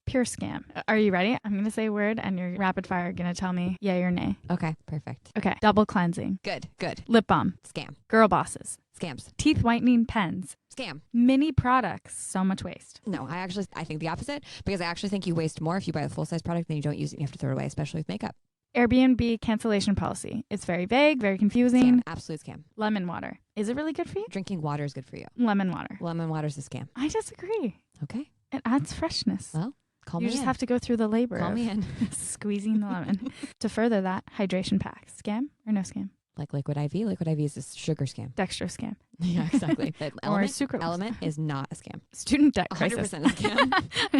pure scam. Are you ready? I'm going to say a word and you're rapid fire going to tell me yay or nay. Okay, perfect. Okay. Double cleansing. Good. Lip balm. Scam. Girl bosses. Scams. Teeth whitening pens. Scam. Mini products. So much waste. No, I think the opposite, because I actually think you waste more if you buy a full-size product and you don't use it and you have to throw it away, especially with makeup. Airbnb cancellation policy. It's very vague, very confusing. Scam. Absolute scam. Lemon water. Is it really good for you? Drinking water is good for you. Lemon water. Lemon water is a scam. I disagree. Okay. It adds freshness. Well, call You me just in. have to go through the labor Call of me in. squeezing the lemon. To further that, hydration packs. Scam or no scam? Like Liquid IV. Liquid IV is a sugar scam. Dextro scam. Yeah, exactly. That Or sucralose. element is not a scam. Student debt 100% crisis. a scam.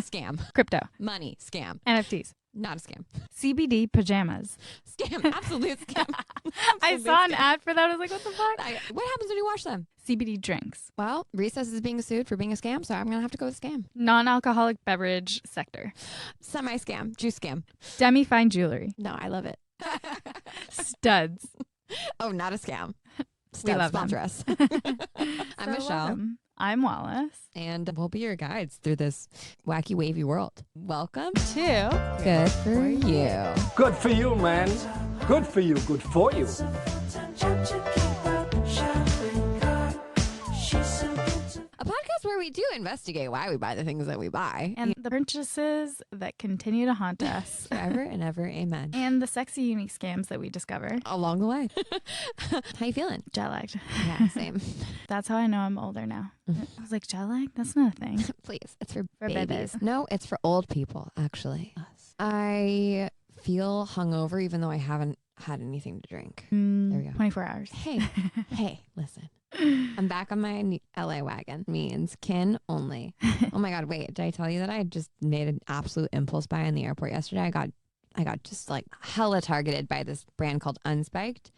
Scam. Crypto. Money. Scam. NFTs. Not a scam. CBD pajamas. Scam. Absolute scam. I Absolute saw an scam. ad for that. I was like, what the fuck? What happens when you wash them? CBD drinks. Well, Recess is being sued for being a scam, so I'm going to have to go with scam. Non-alcoholic beverage sector. Semi-scam. Juice scam. Demi-fine jewelry. No, I love it. Studs. Oh, not a scam. We love sponsor them. us. I'm So Michelle, welcome. I'm Wallace. and we'll be your guides through this wacky, wavy world. Welcome To Good for You. Good for you, man. Good for you. Good for you. A podcast where we do investigate why we buy the things that we buy. and the purchases that continue to haunt us. Forever and ever, amen. And the sexy, unique scams that we discover. Along the way. How you feeling? Jet lagged. Yeah, same. That's how I know I'm older now. I was like, jet lag? That's not a thing. Please, it's for babies. babies. No, it's for old people, actually. I feel hungover even though I haven't had anything to drink. There we go. 24 hours. Hey, listen. I'm back on my LA wagon. Means kin only. Oh my God, wait. Did I tell you that I just made an absolute impulse buy in the airport yesterday? I got just like hella targeted by this brand called Unspiked.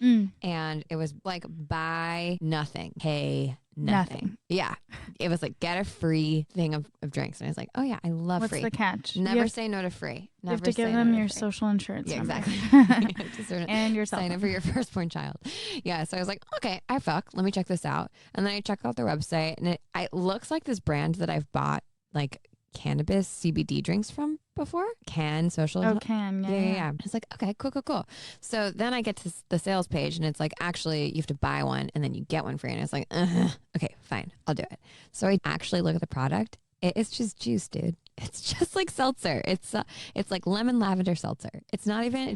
And it was like buy nothing, pay nothing. Yeah. It was like get a free thing of drinks. And I was like, oh yeah, I love What's free. the catch? Never say no to free. You have Never to give say them no to your free. social insurance Yeah, number. exactly. You have to sort of And your cell sign phone. up for your firstborn child. Yeah, so I was like, okay, let me check this out. And then I check out their website, and it looks like this brand that I've bought like cannabis CBD drinks from before. Can social. Oh, can. Yeah. It's like, okay, cool. So then I get to the sales page, and it's like, actually, you have to buy one, and then you get one free. And it's like, okay, fine, I'll do it. So I actually look at the product. It's just juice, dude. It's just like seltzer. It's like lemon lavender seltzer. It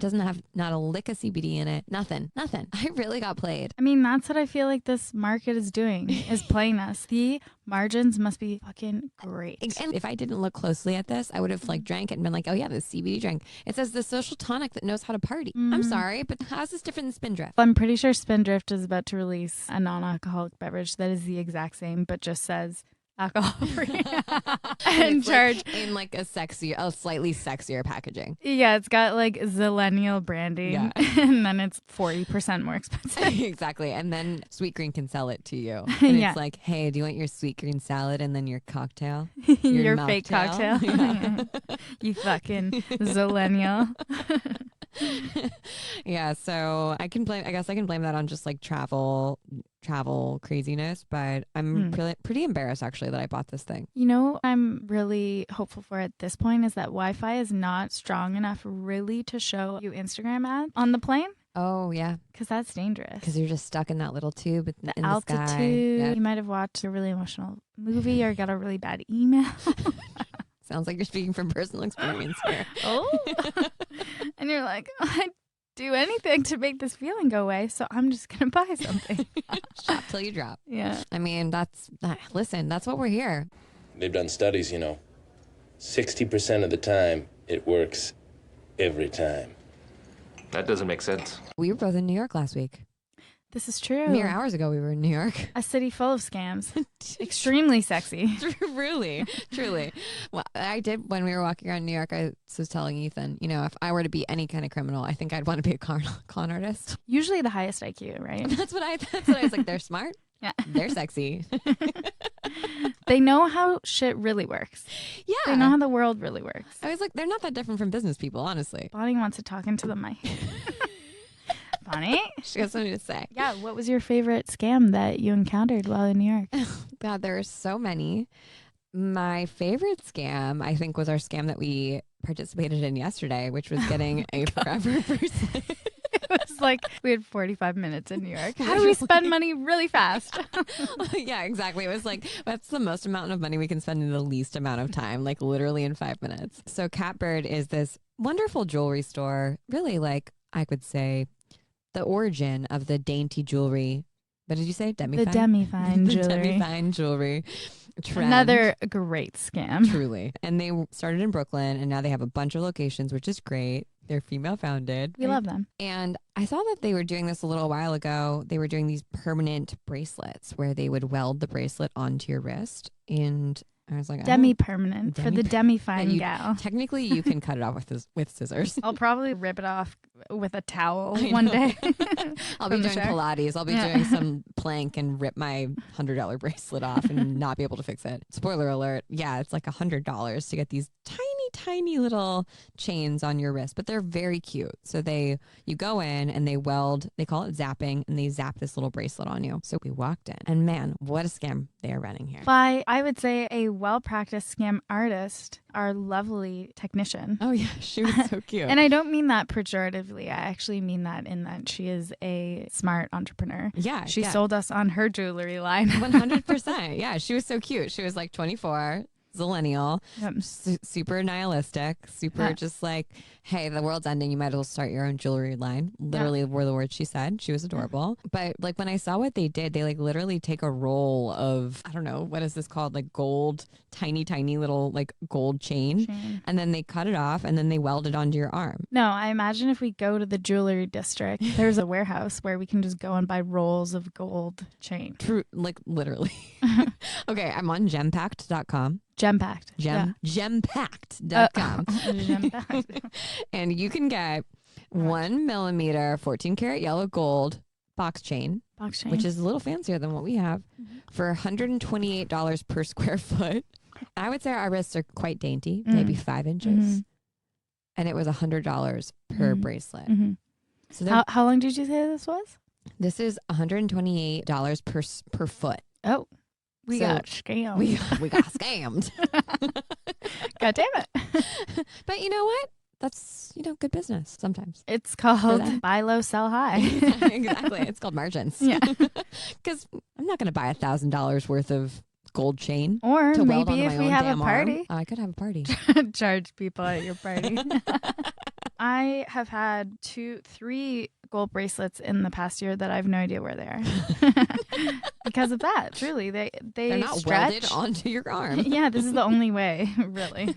doesn't have not a lick of CBD in it. Nothing. I really got played. I mean, that's what I feel like this market is doing, is playing us. The margins must be fucking great. And if I didn't look closely at this, I would have like drank it and been like, oh yeah, the CBD drink. It says the social tonic that knows how to party. I'm sorry, but how's this different than Spindrift? I'm pretty sure Spindrift is about to release a non-alcoholic beverage that is the exact same, but just says alcohol free and It's charge. like in like a slightly sexier packaging. Yeah, it's got like Zillennial branding, Yeah. and then it's 40% more expensive. Exactly. And then Sweet Green can sell it to you. And Yeah. it's like, hey, do you want your sweet green salad and then your cocktail? Your fake mocktail? cocktail. You fucking Zillennial. Yeah, so I guess I can blame that on just like travel craziness, but I'm pretty embarrassed actually that I bought this thing. You know, I'm really hopeful for at this point is that Wi-Fi is not strong enough really to show you Instagram ads on the plane, Oh yeah, because that's dangerous. because you're just stuck in that little tube in the Altitude. sky. Yeah. You might have watched a really emotional movie or got a really bad email. Sounds like you're speaking from personal experience here. Oh, and you're like, I'd do anything to make this feeling go away, so I'm just gonna buy something. Shop till you drop. Yeah. I mean, that's what we're here. They've done studies, 60% of the time, it works every time. That doesn't make sense. We were both in New York last week. This is true. Mere hours ago, we were in New York. A city full of scams. Extremely sexy. Really, truly. Well, I did when we were walking around New York. I was telling Ethan, if I were to be any kind of criminal, I think I'd want to be a con artist. Usually the highest IQ, right? That's what I was like. They're smart. Yeah. They're sexy. They know how shit really works. Yeah. They know how the world really works. I was like, they're not that different from business people, honestly. Bonnie wants to talk into the mic. Bonnie? She has something to say. Yeah, what was your favorite scam that you encountered while in New York? God, there are so many. My favorite scam, I think, was our scam that we participated in yesterday, which was getting a forever bracelet. It was like we had 45 minutes in New York. How do we spend money really fast? Yeah, exactly. It was like, that's the most amount of money we can spend in the least amount of time, like literally in 5 minutes. So Catbird is this wonderful jewelry store, really, like I could say the origin of the dainty jewelry. What did you say? Demi-fine? The demi-fine jewelry. Demi-fine jewelry trend. Another great scam. Truly. And they started in Brooklyn, and now they have a bunch of locations, which is great. They're female founded. We love them. And I saw that they were doing this a little while ago. They were doing these permanent bracelets where they would weld the bracelet onto your wrist. And I was like, Demi-permanent for the demi-fine gal. Technically, you can cut it off with scissors. I'll probably rip it off with a towel one day. I'll be From the doing shower. Pilates. I'll be doing some plank and rip my $100 bracelet off and not be able to fix it. Spoiler alert. Yeah, it's like $100 to get these tiny little chains on your wrist, but they're very cute. So you go in and they weld, they call it zapping, and they zap this little bracelet on you. So we walked in, and man, what a scam they are running here. By, I would say, a well-practiced scam artist, our lovely technician. Oh yeah, she was so cute. And I don't mean that pejoratively. I actually mean that in that she is a smart entrepreneur. Yeah, She sold us on her jewelry line. 100%. Yeah, she was so cute. She was like 24. Zillennial, Yep. super nihilistic, super just like, hey, the world's ending. You might as well start your own jewelry line. Literally were the words she said. She was adorable. But like when I saw what they did, they like literally take a roll of, I don't know, what is this called? Like gold, tiny little like gold chain. And then they cut it off and then they weld it onto your arm. No, I imagine if we go to the jewelry district, there's a warehouse where we can just go and buy rolls of gold chain. True, like literally. Okay, I'm on gempact.com. Gempact. Gempact.com. Gempact. And you can get 1 millimeter 14 karat yellow gold box chain, which is a little fancier than what we have, for $128 per square foot. I would say our wrists are quite dainty, maybe 5 inches. And it was $100 per bracelet. So how long did you say this was? this is $128 per foot. Oh, we So got scammed. We got scammed. God damn it. But you know what? That's, good business sometimes. It's called buy low, sell high. Exactly. It's called margins. Yeah. Because I'm not going to buy $1,000 worth of gold chain. Or to weld maybe onto if my we own have a damn party, arm. Oh, I could have a party. charge people at your party. I have had 3 gold bracelets in the past year that I have no idea where they are. Because of that, truly. They're not stretch. welded onto your arm. Yeah, this is the only way, really.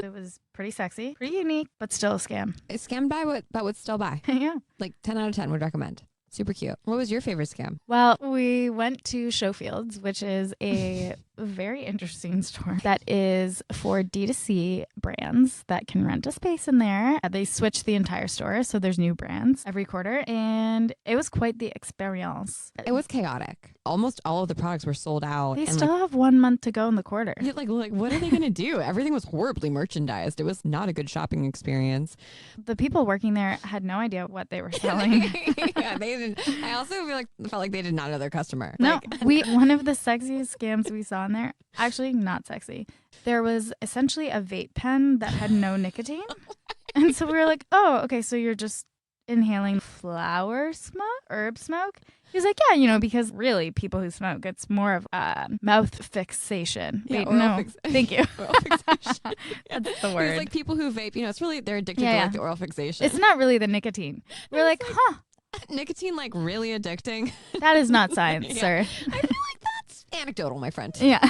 It was pretty sexy, pretty unique, but still a scam. It's scammed by but would still buy. Yeah. Like 10 out of 10 would recommend. Super cute. What was your favorite scam? Well, we went to Showfields, which is a very interesting store that is for D2C brands that can rent a space in there. They switch the entire store, so there's new brands every quarter, and it was quite the experience. It was chaotic. Almost all of the products were sold out. They and still have 1 month to go in the quarter. like what are they going to do? Everything was horribly merchandised. It was not a good shopping experience. The people working there had no idea what they were selling. Yeah, they didn't. I also felt like they did not know their customer. No, one of the sexiest scams we saw in there, actually not sexy. There was essentially a vape pen that had no nicotine. And so we were like, oh, okay, so you're just inhaling flower smoke, herb smoke? He's like, yeah, because really people who smoke, it's more of mouth fixation. Yeah, Wait, no, thank you. Oral fixation. That's the word. It's like people who vape, it's really, they're addicted to like the oral fixation. It's not really the nicotine. We're like, huh. Nicotine, like really addicting. That is not science, sir. I feel like that's anecdotal, my friend. Yeah.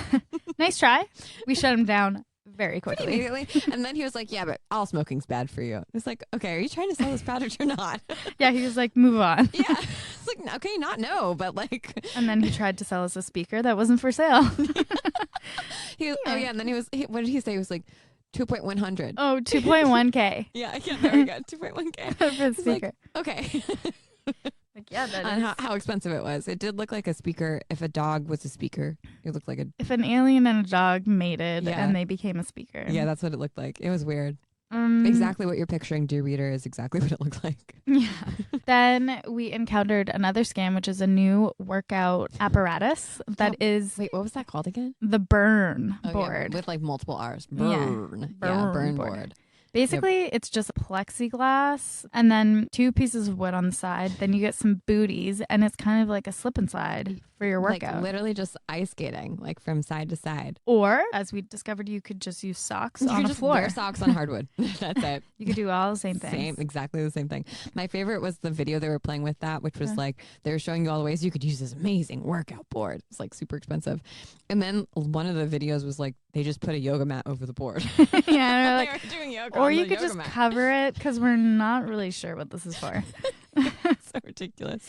Nice try. We shut him down very quickly. Immediately. And then he was like, yeah, but all smoking's bad for you. It's like, okay, are you trying to sell this product or not? Yeah, he was like, move on. Yeah. It's like, okay, no, but like. And then he tried to sell us a speaker that wasn't for sale. Oh, yeah. And then what did he say? He was like, 2.100. Oh, 2.1K. Yeah, there we go. 2.1K. For the It's like, speaker. okay. Like, yeah, that And is. how expensive it was. It did look like a speaker. If a dog was a speaker, it looked like a. If an alien and a dog mated Yeah. and they became a speaker. Yeah, that's what it looked like. It was weird. Exactly what you're picturing, dear reader, is exactly what it looked like. Yeah. Then we encountered another scam, which is a new workout apparatus that is Wait, what was that called again? the burn Oh, yeah, board. with like multiple R's. Yeah. Burn. Yeah, burn board. Basically, it's just plexiglass and then 2 pieces of wood on the side. Then you get some booties, and it's kind of like a slip and slide for your workout. Like literally just ice skating, like from side to side. Or, as we discovered, you could just use socks on You the just floor. wear socks on hardwood. That's it. You could do all the same things. Exactly the same thing. My favorite was the video they were playing with that, which was like they were showing you all the ways you could use this amazing workout board. It's like super expensive. And then one of the videos was like they just put a yoga mat over the board. Yeah, They were doing yoga or on you the could yoga just mat. cover it because we're not really sure what this is for. So ridiculous.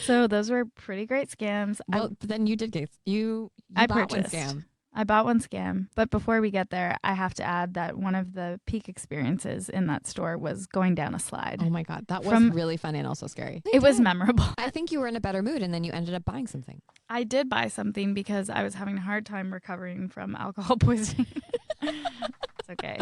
So those were pretty great scams. Well, but then you did get you I bought purchased. one scam. I bought one scam, but before we get there, I have to add that one of the peak experiences in that store was going down a slide. Oh my god, that was From- really fun and also scary. It was memorable. I think you were in a better mood, and then you ended up buying something. I did buy something because I was having a hard time recovering from alcohol poisoning. It's okay.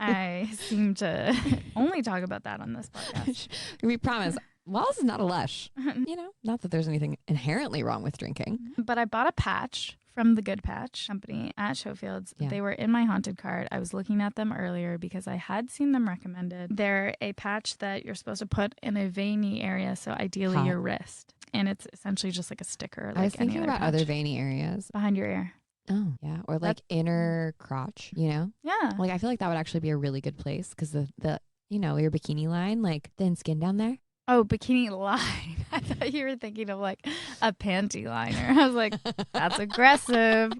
I seem to only talk about that on this podcast. We promise. Well, this is not a lush. You know, not that there's anything inherently wrong with drinking. But I bought a patch from the Good Patch company at Showfields. Yeah. They were in my haunted cart. I was looking at them earlier because I had seen them recommended. They're a patch that you're supposed to put in a veiny area, so ideally Huh. your wrist. And it's essentially just like a sticker. Like I was any thinking other about patch. other veiny areas. Behind your ear. Oh, yeah. Or like inner crotch, you know? Yeah. Like, I feel like that would actually be a really good place because the you know, your bikini line, like thin skin down there. Oh, bikini line. I thought you were thinking of like a panty liner. I was like, that's aggressive.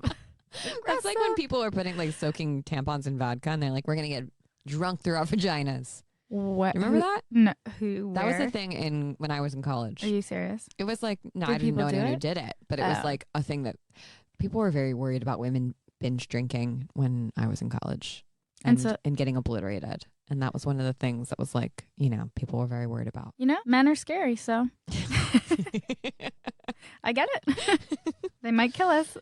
That's like when people are putting like soaking tampons in vodka and they're like, we're going to get drunk through our vaginas. What? Remember that? No. Who? That was where? the thing when I was in college. Are you serious? It was like, no, Did I didn't know people do anyone who it? did it, but it was Oh. like a thing that people were very worried about women binge drinking when I was in college and getting obliterated. And that was one of the things that was like, you know, people were very worried about. You know, men are scary, so I get it. They might kill us.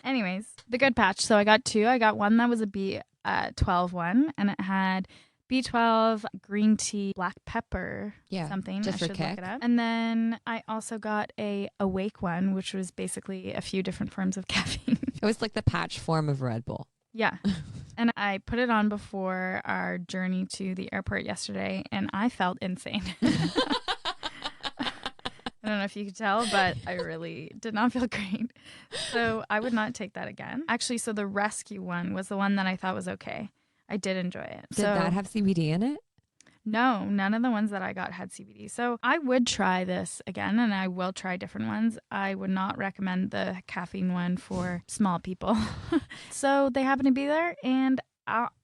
Anyways, the Good Patch. So I got 2. I got one that was a B12 one, and it had B12, green tea, black pepper, Yeah, something. just I for should kick. look it up. And then I also got a Awake one, which was basically a few different forms of caffeine. It was like the patch form of Red Bull. Yeah. And I put it on before our journey to the airport yesterday, and I felt insane. I don't know if you could tell, but I really did not feel great. So I would not take that again. Actually, so the rescue one was the one that I thought was okay. I did enjoy it. Did that have CBD in it? No, none of the ones that I got had CBD. So I would try this again, and I will try different ones. I would not recommend the caffeine one for small people. So they happen to be there, and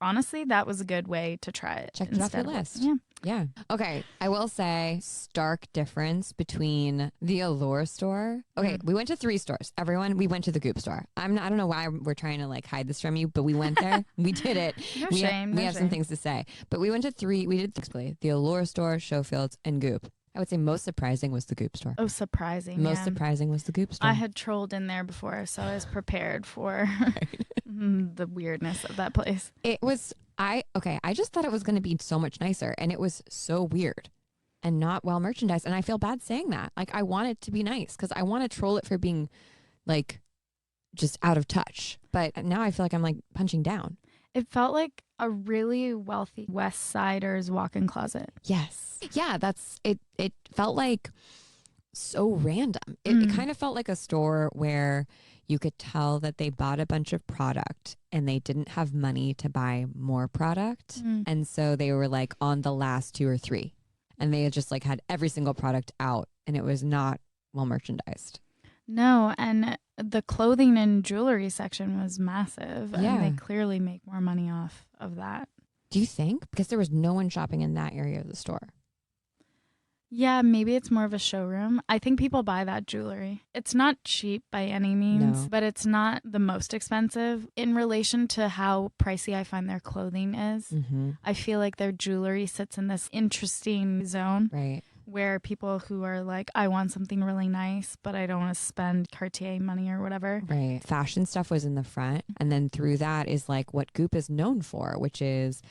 honestly, that was a good way to try it. Check it off your instead of- list. Yeah. Yeah. Okay. I will say stark difference between the Allure store. Okay. We went to 3 stores. Everyone, we went to the Goop store. I don't know why we're trying to like hide this from you, but we went there. We did it. No we shame. we no have some shame. things to say, but we went to 3. We did basically the Allure store, Showfields, and Goop. I would say most surprising was the Goop store. Oh, surprising. Most yeah. surprising was the Goop store. I had trolled in there before, so I was prepared for the weirdness of that place. It was I just thought it was going to be so much nicer, and it was so weird and not well merchandised, and I feel bad saying that. Like, I want it to be nice because I want to troll it for being like just out of touch, but now I feel like I'm like punching down. It felt like a really wealthy West Siders walk-in closet. Yes, yeah, that's it. It felt like so random. It kind of felt like a store where you could tell that they bought a bunch of product and they didn't have money to buy more product. And so they were like on the last 2 or 3, and they had just like had every single product out, and it was not well merchandised. No, and the clothing and jewelry section was massive. Yeah. And they clearly make more money off of that. Do you think? Because there was no one shopping in that area of the store. Yeah, maybe it's more of a showroom. I think people buy that jewelry. It's not cheap by any means, No. but it's not the most expensive in relation to how pricey I find their clothing is. Mm-hmm. I feel like their jewelry sits in this interesting zone Right. where people who are like, I want something really nice, but I don't want to spend Cartier money or whatever. Right. Fashion stuff was in the front. And then through that is like what Goop is known for, which is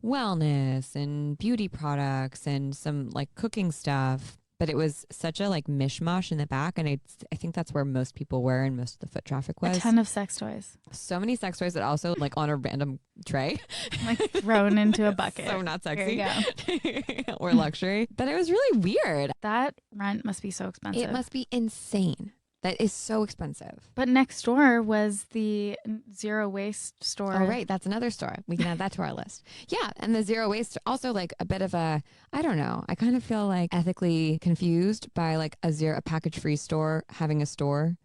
wellness and beauty products and some like cooking stuff. But it was such a like mishmash in the back. And I think that's where most people were and most of the foot traffic was. A ton of sex toys. So many sex toys that also like on a random tray. Like thrown into a bucket. So not sexy. There you go. Or luxury. But it was really weird. That rent must be so expensive. It must be insane. That is so expensive. But next door was the zero waste store. Oh, right. That's another store. We can add that to our list. Yeah. And the zero waste, also like a bit of a, I don't know. I kind of feel like ethically confused by like a package free store having a store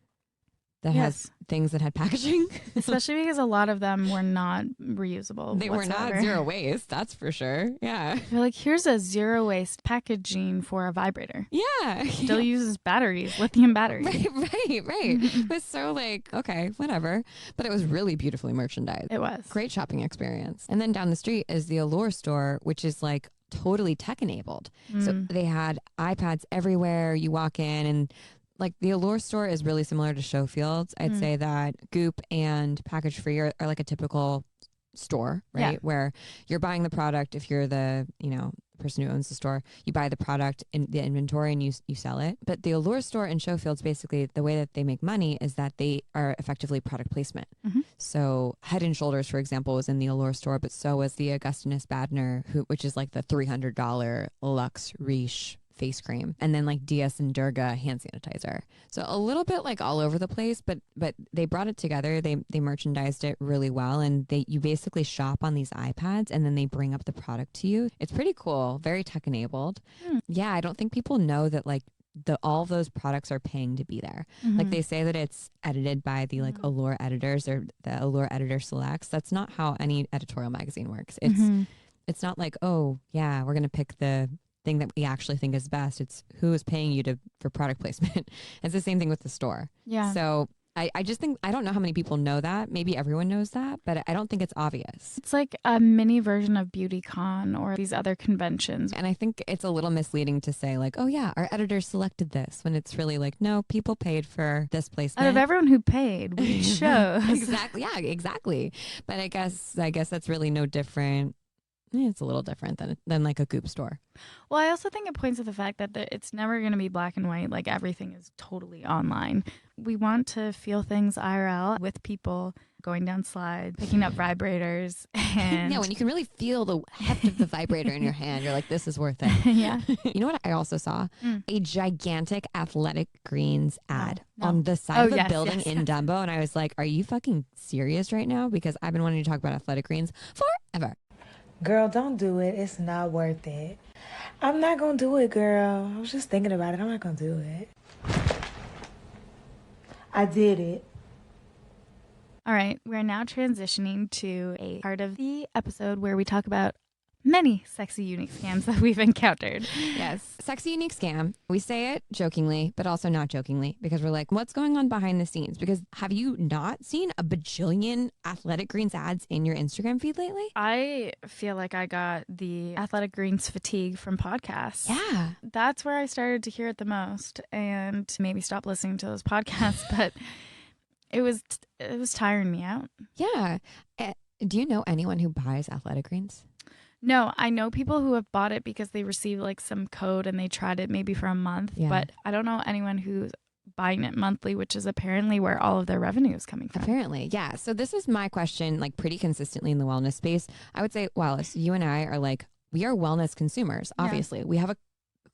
that has things that had packaging. Especially because a lot of them were not reusable. They were not zero waste. That's for sure. Yeah. They're like, here's a zero waste packaging for a vibrator. Yeah. Still uses batteries, lithium batteries. Right. It was so like, okay, whatever. But it was really beautifully merchandised. It was. Great shopping experience. And then down the street is the Allure store, which is like totally tech enabled. So they had iPads everywhere. You walk in and like the Allure store is really similar to Showfields. I'd say that Goop and Package Free are like a typical store, right? Yeah. Where you're buying the product. If you're the, person who owns the store, you buy the product in the inventory and you sell it. But the Allure store and Showfields, basically the way that they make money is that they are effectively product placement. So Head and Shoulders, for example, was in the Allure store, but so was the Augustinus Badner, which is like the $300 Luxe Riche face cream, and then like DS and Durga hand sanitizer. So a little bit like all over the place, but they brought it together. They merchandised it really well, and you basically shop on these iPads and then they bring up the product to you. It's pretty cool, very tech enabled. Yeah, I don't think people know that like all those products are paying to be there. Like they say that it's edited by the like Allure editors or the Allure editor selects. That's not how any editorial magazine works. It's not like, oh yeah, we're gonna pick the thing that we actually think is best. It's who is paying you for product placement. It's the same thing with the store. Yeah. So I just think, I don't know how many people know that. Maybe everyone knows that, but I don't think it's obvious. It's like a mini version of BeautyCon or these other conventions. And I think it's a little misleading to say like, oh yeah, our editors selected this, when it's really like, no, people paid for this placement. Out of everyone who paid, we chose. Exactly. Yeah, exactly. But I guess that's really no different. It's a little different than like a Goop store. Well, I also think it points to the fact that it's never going to be black and white. Like everything is totally online. We want to feel things IRL with people going down slides, picking up vibrators. And yeah, when you can really feel the heft of the vibrator in your hand, you're like, this is worth it. Yeah. You know what I also saw? A gigantic Athletic Greens ad No. on the side of a yes, building yes, in yes. Dumbo. And I was like, are you fucking serious right now? Because I've been wanting to talk about Athletic Greens forever. Girl, don't do it. It's not worth it. I'm not going to do it, girl. I was just thinking about it. I'm not going to do it. I did it. All right. We're now transitioning to a part of the episode where we talk about many sexy, unique scams that we've encountered. Yes. Sexy unique scam. We say it jokingly, but also not jokingly, because we're like, what's going on behind the scenes? Because have you not seen a bajillion Athletic Greens ads in your Instagram feed lately? I feel like I got the Athletic Greens fatigue from podcasts. Yeah. That's where I started to hear it the most and maybe stop listening to those podcasts, but it was tiring me out. Yeah. Do you know anyone who buys Athletic Greens? No, I know people who have bought it because they received like some code and they tried it maybe for a month, but I don't know anyone who's buying it monthly, which is apparently where all of their revenue is coming from. Apparently, yeah. So this is my question, like pretty consistently in the wellness space. I would say, Wallace, you and I are like, we are wellness consumers. Obviously, Yeah. we have a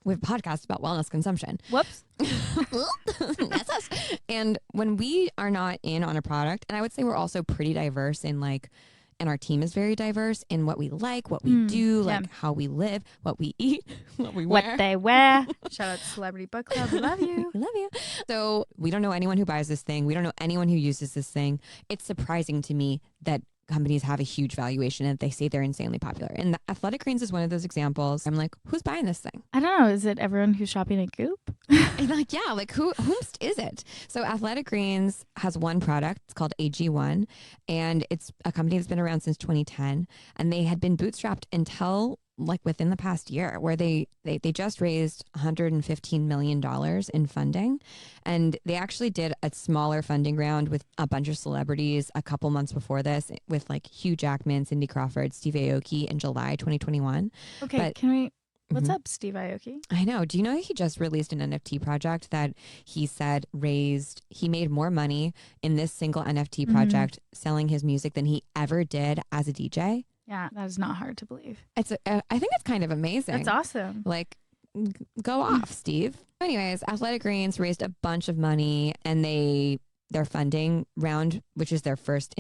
podcast about wellness consumption. Whoops. That's us. And when we are not in on a product, and I would say we're also pretty diverse in like, and our team is very diverse in what we like, what we do, like how we live, what we eat, what we wear. What they wear. Shout out to Celebrity Book Club. We love you. We love you. So we don't know anyone who buys this thing. We don't know anyone who uses this thing. It's surprising to me that companies have a huge valuation and they say they're insanely popular. And the Athletic Greens is one of those examples. I'm like, who's buying this thing? I don't know. Is it everyone who's shopping at Goop? And like, yeah, like whomst is it? So Athletic Greens has one product. It's called AG1. And it's a company that's been around since 2010. And they had been bootstrapped until like within the past year, where they just raised $115 million in funding. And they actually did a smaller funding round with a bunch of celebrities a couple months before this, with like Hugh Jackman, Cindy Crawford, Steve Aoki in July 2021. Okay, But can we? What's Mhm. up, Steve Aoki? I know. Do you know he just released an NFT project that he said he made more money in this single NFT project selling his music than he ever did as a DJ? Yeah, that is not hard to believe. I think it's kind of amazing. That's awesome. Like, go off, Steve. Anyways, Athletic Greens raised a bunch of money, and their funding round, which is their first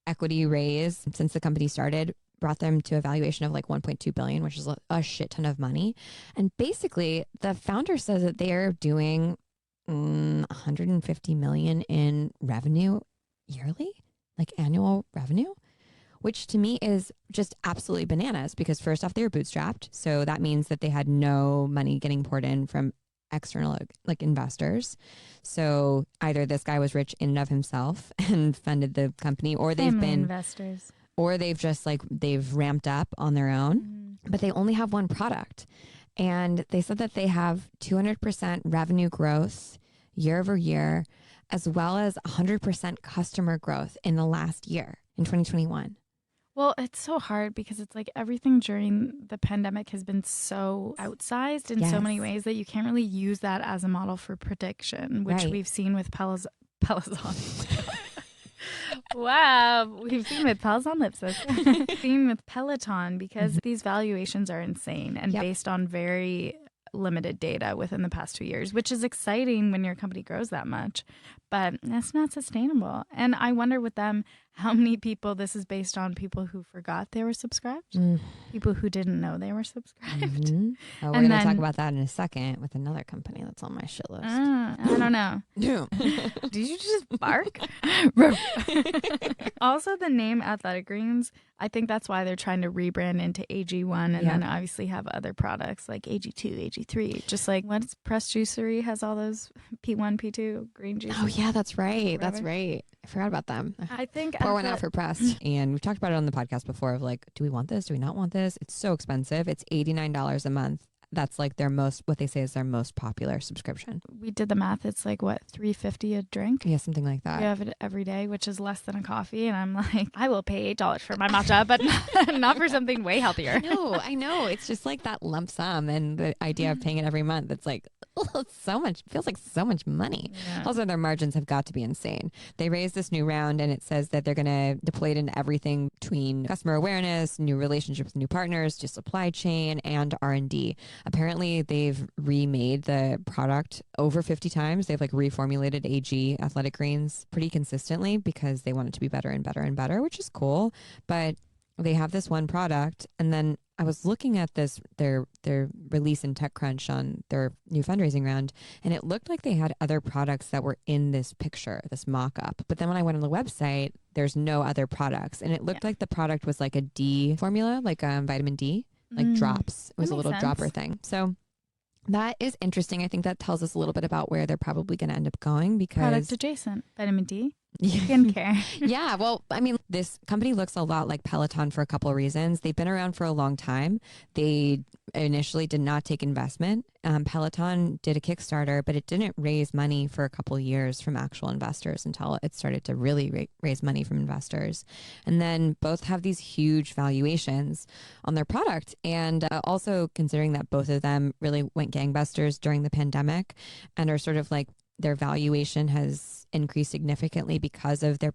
equity raise since the company started, brought them to a valuation of like 1.2 billion, which is a shit ton of money. And basically, the founder says that they are doing 150 million in revenue yearly, like annual revenue, which to me is just absolutely bananas, because first off, they were bootstrapped. So that means that they had no money getting poured in from external like investors. So either this guy was rich in and of himself and funded the company, or Family investors. or they've ramped up on their own, but they only have one product. And they said that they have 200% revenue growth year over year, as well as 100% customer growth in the last year in 2021. Well, it's so hard because it's like everything during the pandemic has been so outsized in so many Yes. ways that you can't really use that as a model for prediction, which Right. we've seen with Peloton. Wow, we've seen with Peloton lipstick. Seen with Peloton, because these valuations are insane and Yep. based on very limited data within the past 2 years, which is exciting when your company grows that much, but that's not sustainable. And I wonder with them how many people this is based on: people who forgot they were subscribed, people who didn't know they were subscribed. Oh, we're And going to talk then- about that in a second with another company that's on my shit list. I don't know. Did you just bark? Also, the name Athletic Greens, I think that's why they're trying to rebrand into AG1 and then obviously have other products like AG2, AG3. Just like what's Press Juicery has all those P1, P2 green juices. Oh, yeah, that's right. That's Whatever. right. I forgot about them. I think Pour one out for Press. And we've talked about it on the podcast before of like, do we want this? Do we not want this? It's so expensive. It's $89 a month. That's like what they say is their most popular subscription. we did the math. It's like what, $3.50 a drink? Yeah, something like that. You have it every day, which is less than a coffee. And I'm like, I will pay $8 for my matcha, but not for something way healthier. No, I know. It's just like that lump sum, and the idea of paying it every month. It's like, it's so much, feels like so much money. Yeah. Also, their margins have got to be insane. They raised this new round, and it says that they're going to deploy it into everything between customer awareness, new relationships with new partners, to supply chain and R&D. Apparently, they've remade the product over 50 times. They've like reformulated AG Athletic Greens pretty consistently because they want it to be better and better and better, which is cool. But they have this one product, and then I was looking at their release in TechCrunch on their new fundraising round, and it looked like they had other products that were in this picture, this mock-up. But then when I went on the website, there's no other products, and it looked like the product was like a D formula, like vitamin D, like drops. It was That a makes little sense. dropper thing. So that is interesting. I think that tells us a little bit about where they're probably going to end up going, because Product adjacent. Vitamin D. Skincare. Yeah, well, I mean, this company looks a lot like Peloton for a couple of reasons. They've been around for a long time. They initially did not take investment. Peloton did a Kickstarter, but it didn't raise money for a couple of years from actual investors until it started to really raise money from investors. And then both have these huge valuations on their product. And also considering that both of them really went gangbusters during the pandemic and are sort of like, their valuation has increased significantly because of their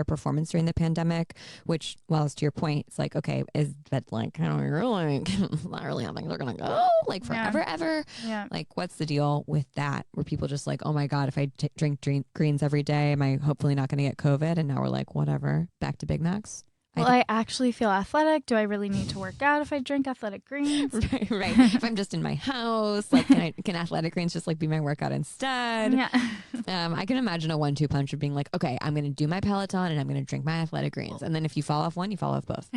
performance during the pandemic, which, well, as to your point, it's like, okay, is that like kind of really not really how things are gonna go like forever ever? Yeah. Like, what's the deal with that? Where people just like, oh my god, if I drink greens every day, am I hopefully not going to get COVID? And now we're like, whatever, back to Big Macs. Will I actually feel athletic? Do I really need to work out if I drink Athletic Greens? Right. If I'm just in my house, like, can Athletic Greens just like be my workout instead? Yeah. I can imagine a 1-2 punch of being like, okay, I'm going to do my Peloton and I'm going to drink my Athletic Greens. And then if you fall off one, you fall off both.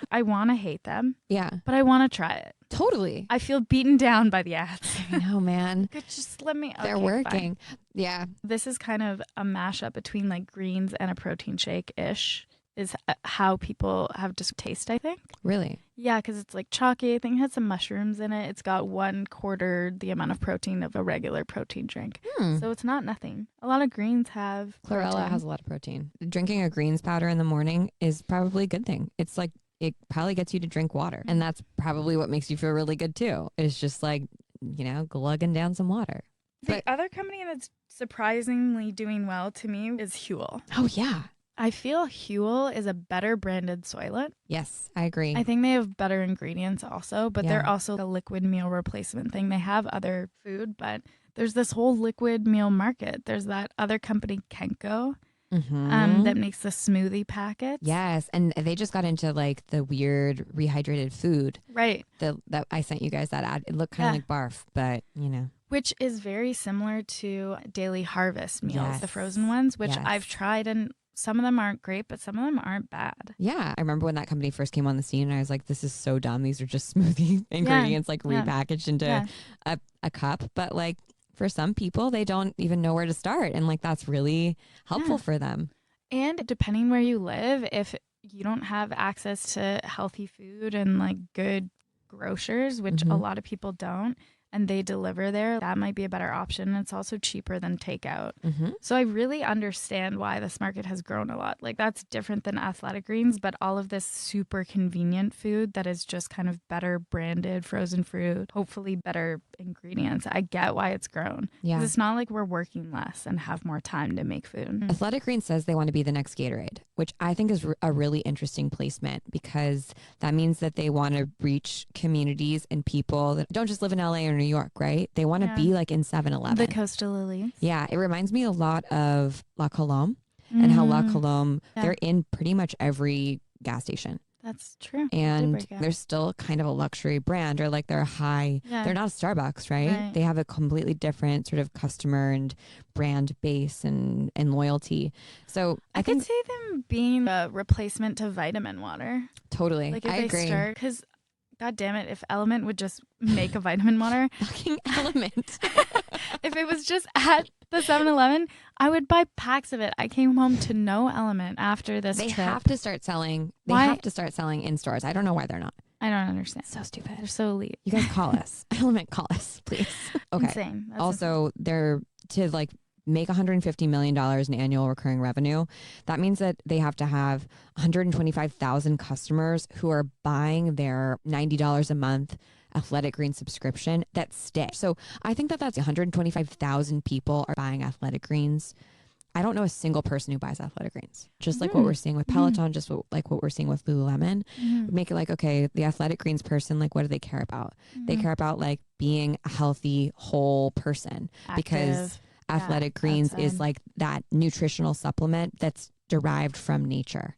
I want to hate them, Yeah, but I want to try it. totally. I feel beaten down by the ads. I know, man. Just let me. They're okay, working. fine. Yeah. This is kind of a mashup between like greens and a protein shake ish. is how people have just taste, I think. Really? Yeah, because it's like chalky. I think it has some mushrooms in it. It's got 1/4 the amount of protein of a regular protein drink. So it's not nothing. A lot of greens have Chlorella protein. has a lot of protein. Drinking a greens powder in the morning is probably a good thing. It's like, it probably gets you to drink water. And that's probably what makes you feel really good too. It's just like, glugging down some water. The other company that's surprisingly doing well to me is Huel. Oh, yeah. I feel Huel is a better branded Soylent. Yes, I agree. I think they have better ingredients also, but they're Yeah. also a liquid meal replacement thing. They have other food, but there's this whole liquid meal market. There's that other company, Kenko, that makes the smoothie packets. Yes, and they just got into like the weird rehydrated food. Right. That I sent you guys that ad. It looked kind of like barf, but Which is very similar to Daily Harvest meals, Yes. the frozen ones, which Yes. I've tried, and some of them aren't great, but some of them aren't bad. Yeah, I remember when that company first came on the scene, and I was like, "This is so dumb. These are just smoothie ingredients, like repackaged into a cup." But like for some people, they don't even know where to start, and like that's really helpful for them. And depending where you live, if you don't have access to healthy food and like good grocers, which a lot of people don't, and they deliver there, that might be a better option. It's also cheaper than takeout. So I really understand why this market has grown a lot. Like that's different than Athletic Greens, but all of this super convenient food that is just kind of better branded frozen fruit, hopefully better ingredients. I get why it's grown. Yeah. 'Cause it's not like we're working less and have more time to make food. Athletic Greens says they want to be the next Gatorade, which I think is a really interesting placement because that means that they want to reach communities and people that don't just live in LA or New York, right? They want to be like in 7-Eleven. The Coastal Lilies. Yeah, it reminds me a lot of La Colombe and how La Colombe, they're in pretty much every gas station. That's true. And they're still kind of a luxury brand, or like they're a high, they're not a Starbucks, right? They have a completely different sort of customer and brand base and loyalty. So I could think see them being a replacement to vitamin water. Totally. Like if I they agree. start, because God damn it, if Element would just make a vitamin water, Fucking Element. if it was just at the 7-Eleven, I would buy packs of it. I came home to no Element after this They trip. have to start selling. They Why? have to start selling in stores. I don't know why they're not. I don't understand. So stupid. They're so elite. You guys call us. Element, call us, please. Okay. Insane. That's Also, they're to like make $150 million in annual recurring revenue. That means that they have to have 125,000 customers who are buying their $90 a month Athletic Greens subscription that stay. So I think that that's 125,000 people are buying Athletic Greens. I don't know a single person who buys Athletic Greens. Just like what we're seeing with Peloton, just like what we're seeing with Lululemon. Make it like, okay, the Athletic Greens person, like what do they care about? They care about like being a healthy, whole person. Because Athletic Greens is like that nutritional supplement that's derived from nature.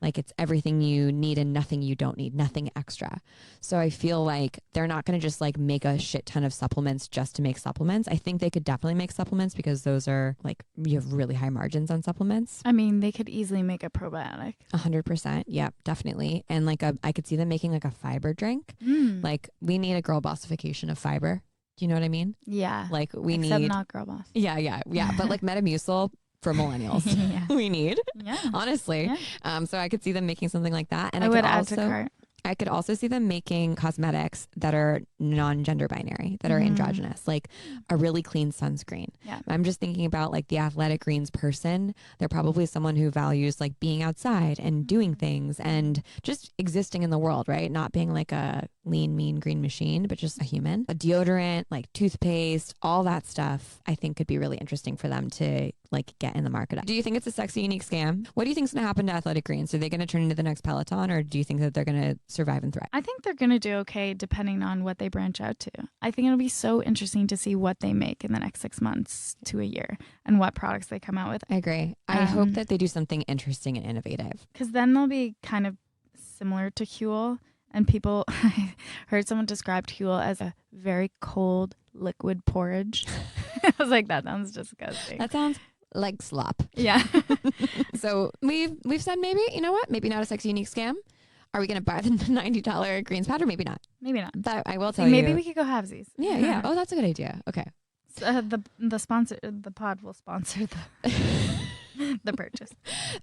Like it's everything you need and nothing you don't need, nothing extra. So I feel like they're not going to just like make a shit ton of supplements just to make supplements. I think they could definitely make supplements because those are like, you have really high margins on supplements. I mean, they could easily make a probiotic. 100%. Yeah, definitely. And like I could see them making like a fiber drink. Like we need a girl bossification of fiber. Do you know what I mean? Yeah. Like we Except need. not girl boss. Yeah. But like Metamucil for millennials, we need. Yeah. Honestly. So I could see them making something like that. And I I would could add also, to cart. I could also see them making cosmetics that are non-gender binary, that are androgynous, like a really clean sunscreen. Yeah. I'm just thinking about like the Athletic Greens person. They're probably someone who values like being outside and doing things and just existing in the world, right? Not being like a lean, mean green machine, but just a human. A deodorant, like toothpaste, all that stuff, I think could be really interesting for them to like get in the market. Do you think it's a sexy, unique scam? What do you think is going to happen to Athletic Greens? Are they going to turn into the next Peloton, or do you think that they're going to survive and thrive? I think they're going to do okay depending on what they branch out to. I think it'll be so interesting to see what they make in the next 6 months to a year and what products they come out with. I agree. I hope that they do something interesting and innovative. Because then they'll be kind of similar to Huel. And people, I heard someone described Huel as a very cold liquid porridge. I was like, that sounds disgusting. That sounds like slop. Yeah. So we've said maybe, you know what? Maybe not a sexy, unique scam. Are we going to buy the $90 greens powder? Maybe not. Maybe not. But I will tell Maybe you. we could go halvesies. Yeah. Oh, that's a good idea. Okay. The sponsor, the pod will sponsor the the purchase.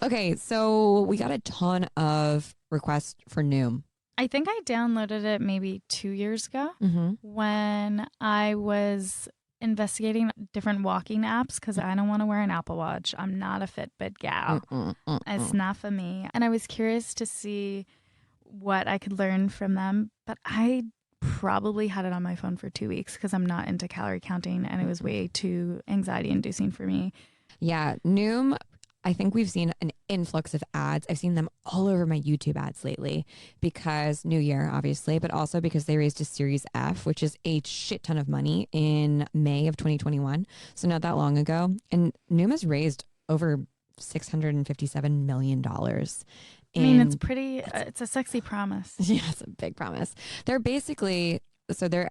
Okay, so we got a ton of requests for Noom. I think I downloaded it maybe 2 years ago when I was investigating different walking apps because I don't want to wear an Apple Watch. I'm not a Fitbit gal. It's not for me. And I was curious to see what I could learn from them, but I probably had it on my phone for 2 weeks because I'm not into calorie counting and it was way too anxiety inducing for me. Yeah, Noom, I think we've seen an influx of ads. I've seen them all over my YouTube ads lately because New Year, obviously, but also because they raised a Series F, which is a shit ton of money in May of 2021. So not that long ago. And Noom has raised over $657 million. I mean, it's pretty, it's a sexy promise. Yeah, it's a big promise. They're basically, so their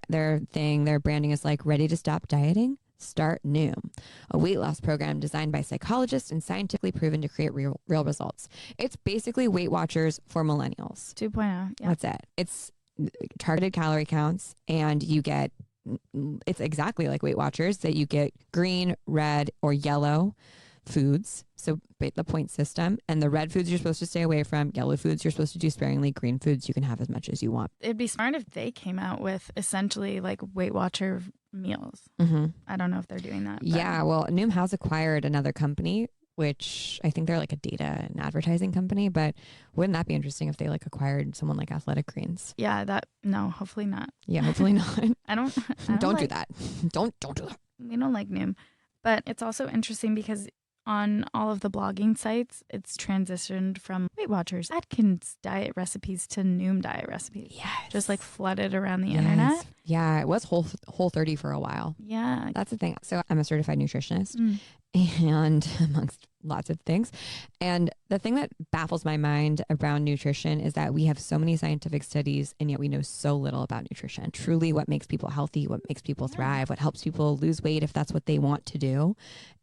branding is like ready to stop dieting. Start Noom, a weight loss program designed by psychologists and scientifically proven to create real results. It's basically Weight Watchers for millennials. 2.0. Yeah. That's it. It's targeted calorie counts, and you get, it's exactly like Weight Watchers that you get green, red, or yellow foods. So the point system, and the red foods you're supposed to stay away from, yellow foods you're supposed to do sparingly, green foods you can have as much as you want. It'd be smart if they came out with essentially like Weight Watcher meals. I don't know if they're doing that. But. Yeah, well, Noom has acquired another company, which I think they're like a data and advertising company, but wouldn't that be interesting if they like acquired someone like Athletic Greens? Yeah, no, hopefully not. Yeah, hopefully not. I don't Don't like, do that. Don't do that. We don't like Noom. But it's also interesting because on all of the blogging sites, it's transitioned from Weight Watchers Atkins diet recipes to Noom diet recipes. Yes. Just like flooded around the internet. Yeah, it was Whole 30 for a while. Yeah. That's the thing. So I'm a certified nutritionist and amongst lots of things. And the thing that baffles my mind around nutrition is that we have so many scientific studies and yet we know so little about nutrition. Truly what makes people healthy, what makes people thrive, what helps people lose weight if that's what they want to do.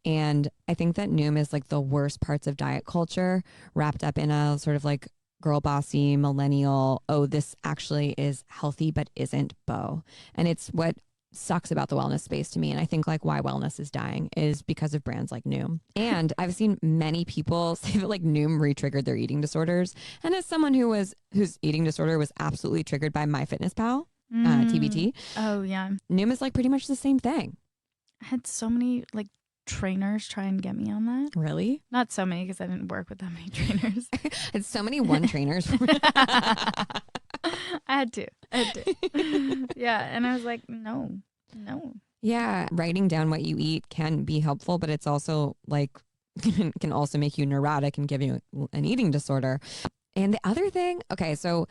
And I think that Noom is like the worst parts of diet culture wrapped up in a sort of like girl bossy millennial, oh, this actually is healthy but isn't bow. And it's what sucks about the wellness space to me. And I think like why wellness is dying is because of brands like Noom. And I've seen many people say that like Noom re-triggered their eating disorders. And as someone whose eating disorder was absolutely triggered by MyFitnessPal, TBT. Oh yeah. Noom is like pretty much the same thing. I had so many like trainers try and get me on that. Really? Not so many because I didn't work with that many trainers. It's so many one trainers. I had to. Yeah. And I was like, no. Yeah. Writing down what you eat can be helpful, but it's also like can also make you neurotic and give you an eating disorder. And the other thing, okay, so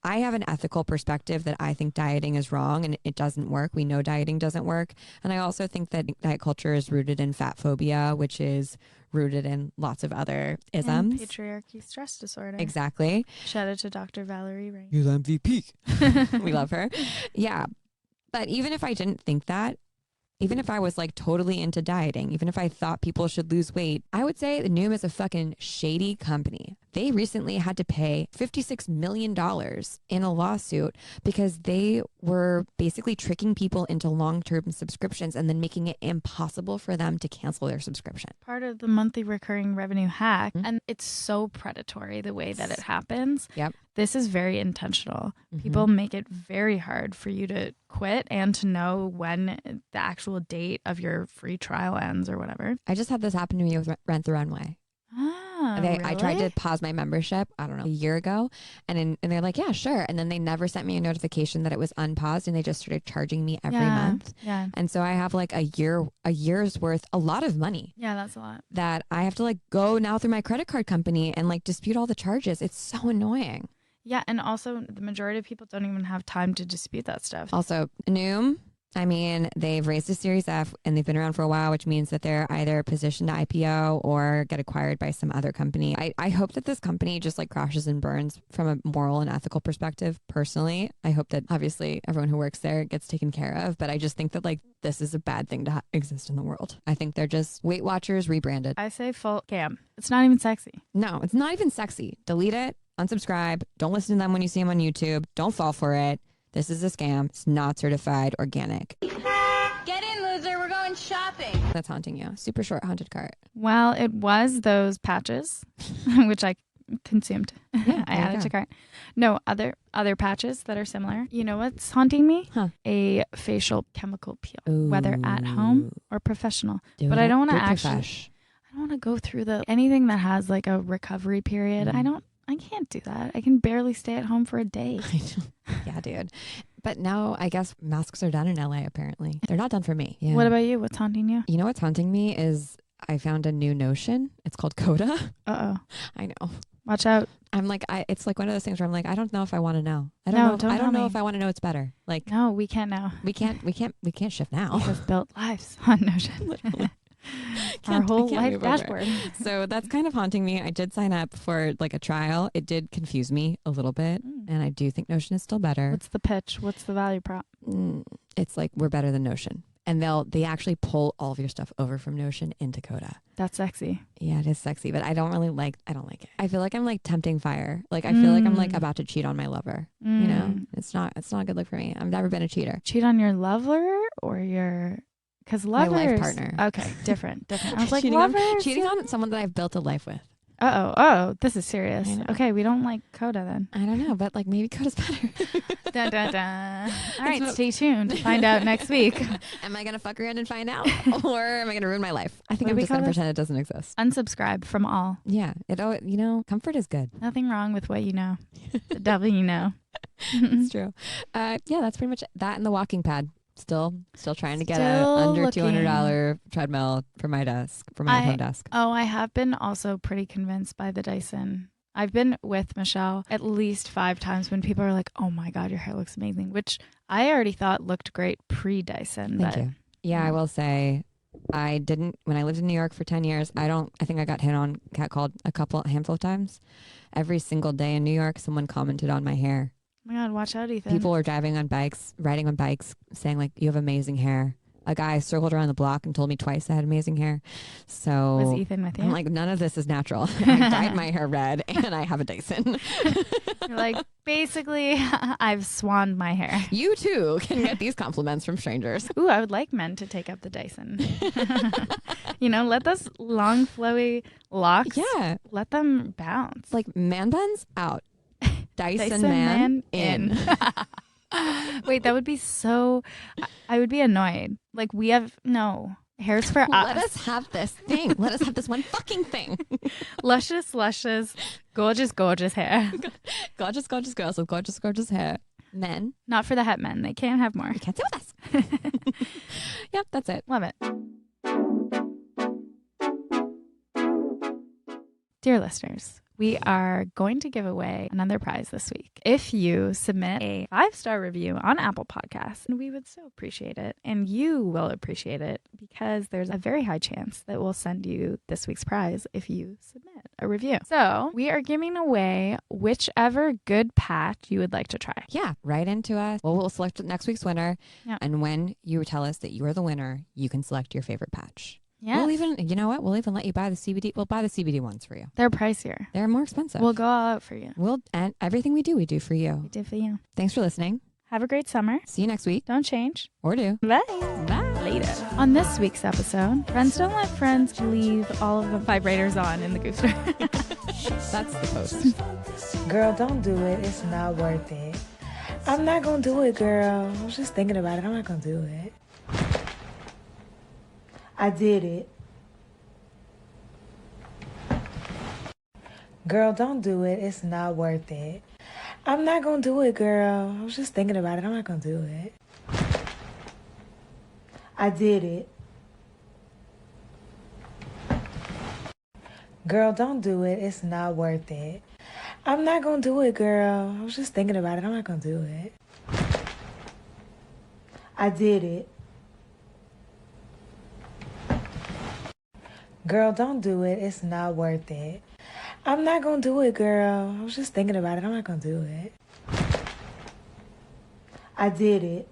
I have an ethical perspective that I think dieting is wrong and it doesn't work. We know dieting doesn't work. And I also think that diet culture is rooted in fat phobia, which is rooted in lots of other isms. And patriarchy stress disorder. Exactly. Shout out to Dr. Valerie Ray. You're MVP. We love her. Yeah. But even if I didn't think that, even if I was like totally into dieting, even if I thought people should lose weight, I would say the Noom is a fucking shady company. They recently had to pay $56 million in a lawsuit because they were basically tricking people into long-term subscriptions and then making it impossible for them to cancel their subscription. Part of the monthly recurring revenue hack. And it's so predatory the way that it happens. Yep. This is very intentional. People make it very hard for you to quit and to know when the actual date of your free trial ends or whatever. I just had this happen to me with Rent the Runway. Really? I tried to pause my membership, I don't know, a year ago. And they're like, yeah, sure. And then they never sent me a notification that it was unpaused and they just started charging me every month. Yeah. And so I have like a year's worth, a lot of money. Yeah, that's a lot. That I have to like go now through my credit card company and like dispute all the charges. It's so annoying. Yeah. And also the majority of people don't even have time to dispute that stuff. Also, Noom, I mean, they've raised a Series F and they've been around for a while, which means that they're either positioned to IPO or get acquired by some other company. I hope that this company just like crashes and burns from a moral and ethical perspective. Personally, I hope that obviously everyone who works there gets taken care of. But I just think that like this is a bad thing to exist in the world. I think they're just Weight Watchers rebranded. I say full scam. It's not even sexy. No, it's not even sexy. Delete it. Unsubscribe. Don't listen to them when you see them on YouTube. Don't fall for it. This is a scam. It's not certified organic. Get in, loser. We're going shopping. that's haunting you? Super short haunted cart. Well, it was those patches, which I consumed. Yeah, I there you added go. to cart. No, other patches that are similar. You know what's haunting me? Huh. A facial chemical peel, whether at home or professional. Do But it I at don't want to your actually. profesh. I don't want to go through anything that has like a recovery period. I can't do that. I can barely stay at home for a day. Yeah, dude. But now I guess masks are done in LA apparently. They're not done for me. Yeah. What about you? What's haunting you? You know what's haunting me is I found a new notion. It's called Coda. Uh-oh. I know. Watch out. I'm like, it's like one of those things where I'm like, I don't know if I want to know. I No, don't tell know me. if I want to know it's better. Like, No, we can't now. we can't shift now. We have built lives on Notion. Our whole life move over. dashboard. So that's kind of haunting me. I did sign up for like a trial. It did confuse me a little bit. And I do think Notion is still better. What's the pitch? What's the value prop? It's like, we're better than Notion. And they actually pull all of your stuff over from Notion into Coda. That's sexy. Yeah, it is sexy, but I don't like it. I feel like I'm like tempting fire. Like I feel like I'm like about to cheat on my lover. You know, it's not a good look for me. I've never been a cheater. Cheat on your lover or your... Because My lovers... life partner. Okay, different. I was like, cheating lovers? cheating on someone that I've built a life with. Oh, this is serious. I know. Okay, we don't like Coda then. I don't know, but like maybe Coda's better. Dun, dun, dun. All right, stay tuned to find out next week. Am I going to fuck around and find out? Or am I going to ruin my life? I think What do I'm we just going call to this? pretend it doesn't exist. Unsubscribe from all. Yeah. Comfort is good. Nothing wrong with what you know. The devil you know. It's true. Yeah, that's pretty much that and the walking pad. Still trying to get Still a under looking. $200 treadmill for my desk, for my home desk. Oh, I have been also pretty convinced by the Dyson. I've been with Michelle at least 5 times when people are like, oh my God, your hair looks amazing, which I already thought looked great pre-Dyson. Thank you. Yeah, I will say I didn't, when I lived in New York for 10 years, I think I got catcalled a handful of times. Every single day in New York, someone commented on my hair. Oh my God, watch out, Ethan. People were riding on bikes, saying like, you have amazing hair. A guy circled around the block and told me twice I had amazing hair. So Was Ethan with you? I'm like, none of this is natural. I dyed my hair red and I have a Dyson. You're like, basically, I've swanned my hair. You too can get these compliments from strangers. Ooh, I would like men to take up the Dyson. Let those long, flowy locks, let them bounce. Like man buns out. Dyson man in. Wait, that would be so... I would be annoyed. Like, we have... No. Hair's for us. Let us have this thing. Let us have this one fucking thing. Luscious, gorgeous hair. Gorgeous girls with gorgeous hair. Men. Not for the het men. They can't have more. You can't sit with us. Yep, that's it. Love it. Dear listeners, we are going to give away another prize this week. If you submit a 5-star review on Apple Podcasts, we would so appreciate it. And you will appreciate it because there's a very high chance that we'll send you this week's prize if you submit a review. So we are giving away whichever good patch you would like to try. Yeah, write into us. Well, we'll select next week's winner. Yeah. And when you tell us that you are the winner, you can select your favorite patch. Yeah. We'll even let you buy the CBD. We'll buy the CBD ones for you. They're pricier. They're more expensive. We'll go all out for you. And everything we do for you. We did for you. Thanks for listening. Have a great summer. See you next week. Don't change. Or do. Bye. Bye. Later. On this week's episode, friends don't let friends leave all of the vibrators on in the goof store. That's the post. Girl, don't do it. It's not worth it. I'm not gonna do it, girl. I was just thinking about it. I'm not gonna do it. I did it. Girl, don't do it. It's not worth it. I'm not gonna do it, girl. I was just thinking about it. I'm not gonna do it. I did it. Girl, don't do it. It's not worth it. I'm not gonna do it, girl. I was just thinking about it. I'm not gonna do it. I did it. Girl, don't do it. It's not worth it. I'm not gonna do it, girl. I was just thinking about it. I'm not gonna do it. I did it.